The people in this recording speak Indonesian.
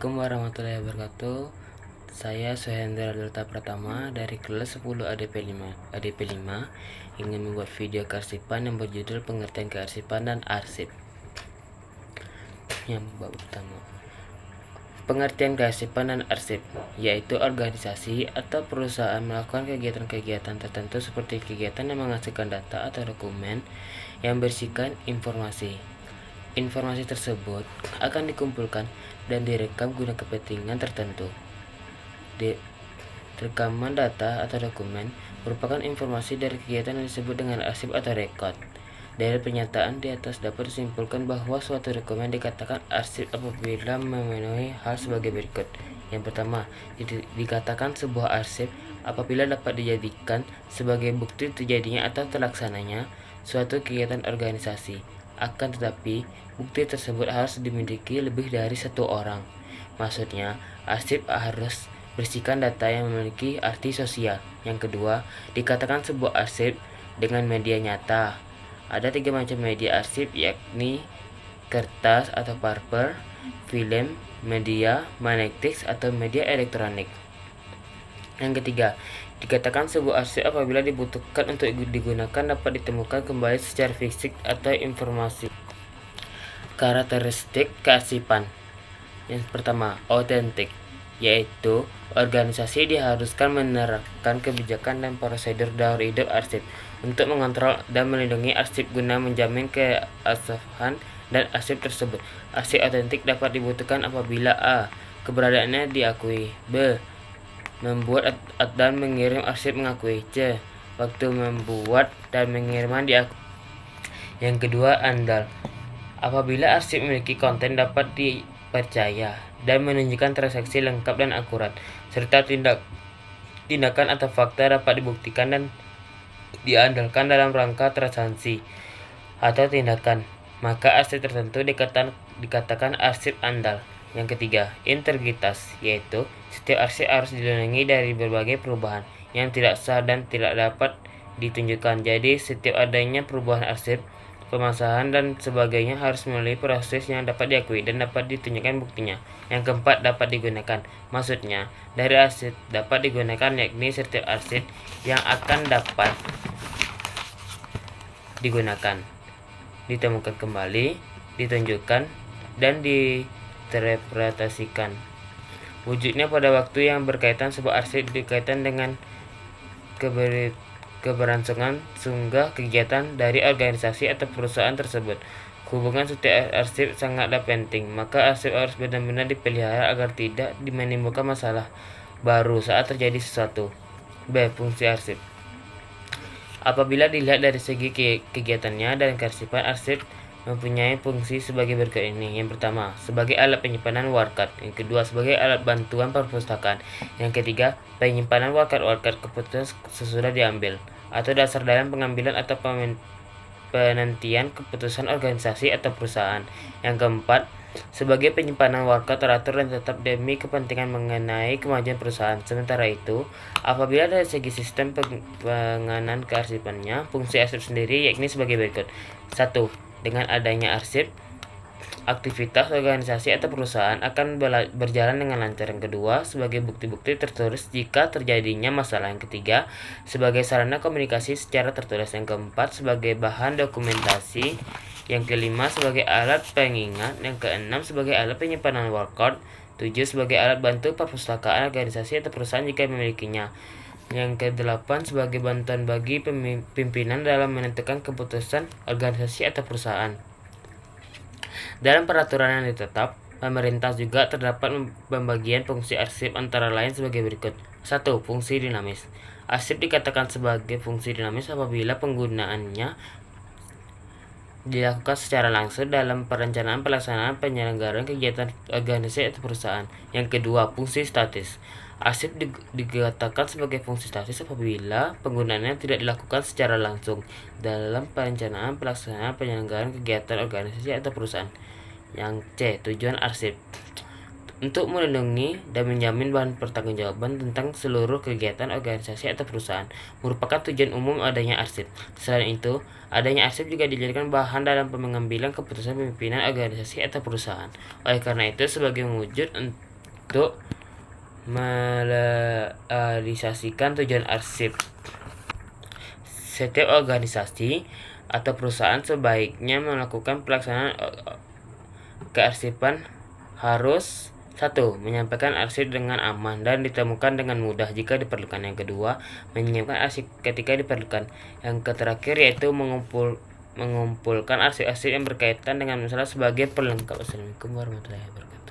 Assalamualaikum warahmatullahi wabarakatuh. Saya Suhendra Delta Pratama dari kelas 10 ADP5 ingin membuat video kearsipan yang berjudul pengertian kearsipan dan arsip. Yang bab pertama, pengertian kearsipan dan arsip, yaitu organisasi atau perusahaan melakukan kegiatan-kegiatan tertentu seperti kegiatan yang menghasilkan data atau dokumen yang berisikan informasi. Informasi tersebut akan dikumpulkan dan direkam guna kepentingan tertentu. Rekaman data atau dokumen merupakan informasi dari kegiatan yang disebut dengan arsip atau rekod. Dari pernyataan di atas dapat disimpulkan bahwa suatu dokumen dikatakan arsip apabila memenuhi hal sebagai berikut. Yang pertama, dikatakan sebuah arsip apabila dapat dijadikan sebagai bukti terjadinya atau terlaksananya suatu kegiatan organisasi. Akan tetapi, bukti tersebut harus dimiliki lebih dari satu orang. Maksudnya, arsip harus berisikan data yang memiliki arti sosial. Yang kedua, dikatakan sebuah arsip dengan media nyata. Ada 3 macam media arsip, yakni kertas atau paper, film, media magnetik atau media elektronik. Yang ketiga, dikatakan sebuah arsip apabila dibutuhkan untuk digunakan dapat ditemukan kembali secara fisik atau informasi. Karakteristik kearsipan. Yang pertama, otentik, yaitu organisasi diharuskan menerapkan kebijakan dan prosedur daur hidup arsip untuk mengontrol dan melindungi arsip guna menjamin keabsahan dan arsip tersebut. Arsip otentik dapat dibutuhkan apabila a. keberadaannya diakui, b. membuat dan mengirim arsip mengakui, c. waktu membuat dan mengiriman diakui. Yang kedua, andal, apabila arsip memiliki konten dapat dipercaya dan menunjukkan transaksi lengkap dan akurat, serta tindakan atau fakta dapat dibuktikan dan diandalkan dalam rangka transaksi atau tindakan, maka arsip tertentu dikatakan arsip andal. Yang ketiga, integritas, yaitu setiap arsip harus dilindungi dari berbagai perubahan yang tidak sah dan tidak dapat ditunjukkan. Jadi, setiap adanya perubahan arsip, pemasangan dan sebagainya harus melalui proses yang dapat diakui dan dapat ditunjukkan buktinya. Yang keempat, dapat digunakan. Maksudnya, dari arsip dapat digunakan yakni setiap arsip yang akan dapat digunakan, ditemukan kembali, ditunjukkan, dan diinterpretasikan. Wujudnya pada waktu yang berkaitan sebuah arsip dikaitan dengan keberlangsungan sungguh kegiatan dari organisasi atau perusahaan tersebut. Hubungan setiap arsip sangatlah penting, maka arsip harus benar-benar dipelihara agar tidak menimbulkan masalah baru saat terjadi sesuatu. B. Fungsi arsip. Apabila dilihat dari segi kegiatannya dan kearsipan, arsip mempunyai fungsi sebagai berikut ini. Yang pertama, sebagai alat penyimpanan warkat. Yang kedua, sebagai alat bantuan perpustakaan. Yang ketiga, penyimpanan warkat keputusan sesudah diambil atau dasar dalam pengambilan atau penantian keputusan organisasi atau perusahaan. Yang keempat, sebagai penyimpanan warkat teratur dan tetap demi kepentingan mengenai kemajuan perusahaan. Sementara itu, apabila dari segi sistem penganan kearsipannya, fungsi arsip sendiri yakni sebagai berikut. 1. Dengan adanya arsip, aktivitas organisasi atau perusahaan akan berjalan dengan lancar. Yang kedua, sebagai bukti-bukti tertulis jika terjadinya masalah. Yang ketiga, sebagai sarana komunikasi secara tertulis. Yang keempat, sebagai bahan dokumentasi. Yang kelima, sebagai alat pengingat. Yang keenam, sebagai alat penyimpanan record. 7. Sebagai alat bantu perpustakaan organisasi atau perusahaan jika memilikinya. Yang ke-8, sebagai bantuan bagi pimpinan dalam menentukan keputusan organisasi atau perusahaan. Dalam peraturan yang ditetap pemerintah juga terdapat pembagian fungsi arsip antara lain sebagai berikut. 1. Fungsi dinamis. Arsip dikatakan sebagai fungsi dinamis apabila penggunaannya dilakukan secara langsung dalam perencanaan, pelaksanaan, penyelenggaraan kegiatan organisasi atau perusahaan. Yang kedua, fungsi statis. Arsip dikatakan sebagai fungsi statis apabila penggunaannya tidak dilakukan secara langsung dalam perencanaan, pelaksanaan, penyelenggaraan kegiatan organisasi atau perusahaan. Yang C. Tujuan arsip. Untuk melindungi dan menjamin bahan pertanggungjawaban tentang seluruh kegiatan organisasi atau perusahaan merupakan tujuan umum adanya arsip. Selain itu, adanya arsip juga dijadikan bahan dalam pengambilan keputusan pimpinan organisasi atau perusahaan. Oleh karena itu, sebagai wujud untuk merealisasikan tujuan arsip. Setiap organisasi atau perusahaan sebaiknya melakukan pelaksanaan kearsipan harus 1. Menyampaikan arsip dengan aman dan ditemukan dengan mudah jika diperlukan. Yang kedua, menyiapkan arsip ketika diperlukan. Yang terakhir yaitu mengumpulkan arsip-arsip yang berkaitan dengan masalah sebagai pelengkap. Assalamualaikum warahmatullahi wabarakatuh.